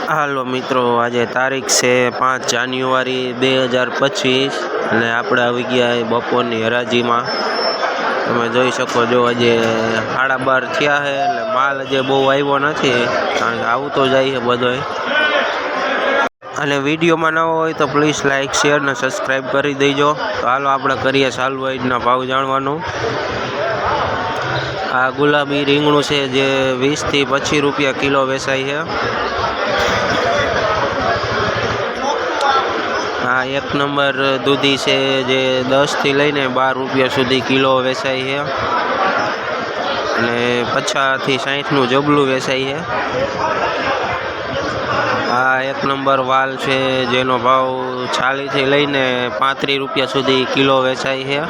હાલો મિત્રો, આજે તારીખ છે 5 જાન્યુઆરી 2025 અને આપણે આવી ગયા બપોરની હરાજીમાં। તમે જોઈ શકો છો, આજે 12:30 થયા છે એટલે માલ આજે બહુ આવ્યો નથી, કારણ કે આવતો જાય છે બધોય। અને વિડીયોમાં ન હોય તો પ્લીઝ લાઇક, શેર ને સબસ્ક્રાઈબ કરી દેજો। તો હાલો આપણે કરીએ ચાલુ આજના ભાવ જાણવાનું। આ ગુલાબી રીંગણું છે જે 20 થી 25 રૂપિયા કિલો વેચાય છે। આ 1 નંબર દૂધી છે જે 10 થી લઈને 12 રૂપિયા સુધી કિલો વેચાય છે અને 50 થી 60 નું જબલું વેચાય છે। આ 1 નંબર વાલ છે જેનો ભાવ 40 થી લઈને 35 રૂપિયા સુધી કિલો વેચાય છે।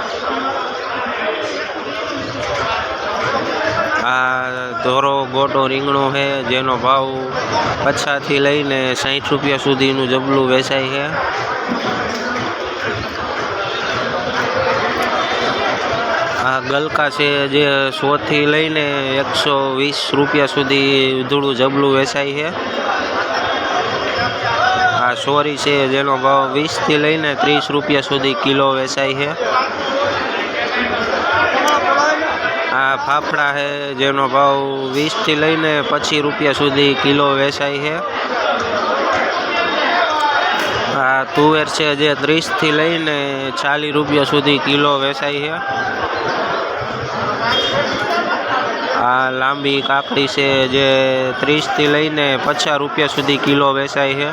આ ધોરો ગોટો રીંગણું છે જેનો ભાવ 50 થી લઈને 60 રૂપિયા સુધીનું જબલું વેચાય છે। આ ગલકા છે જે 100 થી લઈને 120 રૂપિયા સુધી ઉધડું જબલું વેચાય છે। આ સોરી છે જેનો ભાવ 20 થી લઈને 30 રૂપિયા સુધી કિલો વેચાય છે। આ ફાફડા છે જેનો ભાવ 20 થી લઈને 25 રૂપિયા સુધી કિલો વેચાય છે। આ તુવેર છે જે 30 થી લઈને 40 રૂપિયા સુધી કિલો વેચાય છે। આ લાંબી કાકડી છે જે 30 થી લઈને 50 રૂપિયા સુધી કિલો વેચાય છે।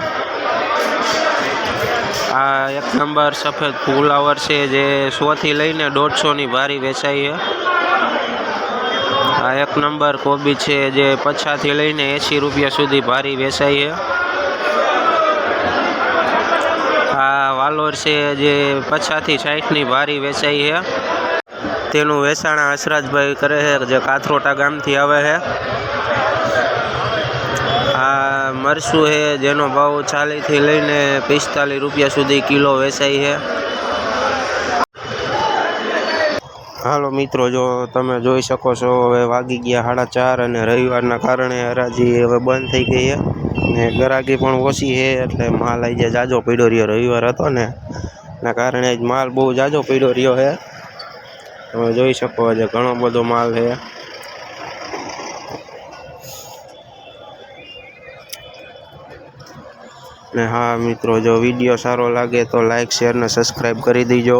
આ 1 નંબર સફેદ ફુલાવર છે જે 100 થી લઈને 150 ની ભારી વેચાય છે। આ 1 નંબર કોબી છે જે 50 થી લઈને 80 રૂપિયા સુધી ભારી વેચાય છે। આ વાલોર છે જે 50 થી 60 ની ભારી વેચાય છે। તેનું વેચાણ હસરાજભાઈ કરે છે જે કાથરોટા ગામથી આવે છે। આ મરચું છે જેનો ભાવ 40 થી લઈને 45 રૂપિયા સુધી કિલો વેચાય છે। હાલો મિત્રો, જો તમે જોઈ શકો છો હવે વાગી ગયા 4:30 અને રવિવારના કારણે હરાજી હવે બંધ થઈ ગઈ છે ને ગરાગી પણ ઓછી છે, એટલે માલ આજે જાજો પડ્યો રહ્યો। રવિવાર હતો ને એના કારણે જ માલ બહુ જાજો પડ્યો રહ્યો છે। તમે જોઈ શકો છો ઘણો બધો માલ છે। ને હા મિત્રો, જો વિડીયો સારો લાગે તો લાઇક, શેર ને સબસ્ક્રાઈબ કરી દેજો।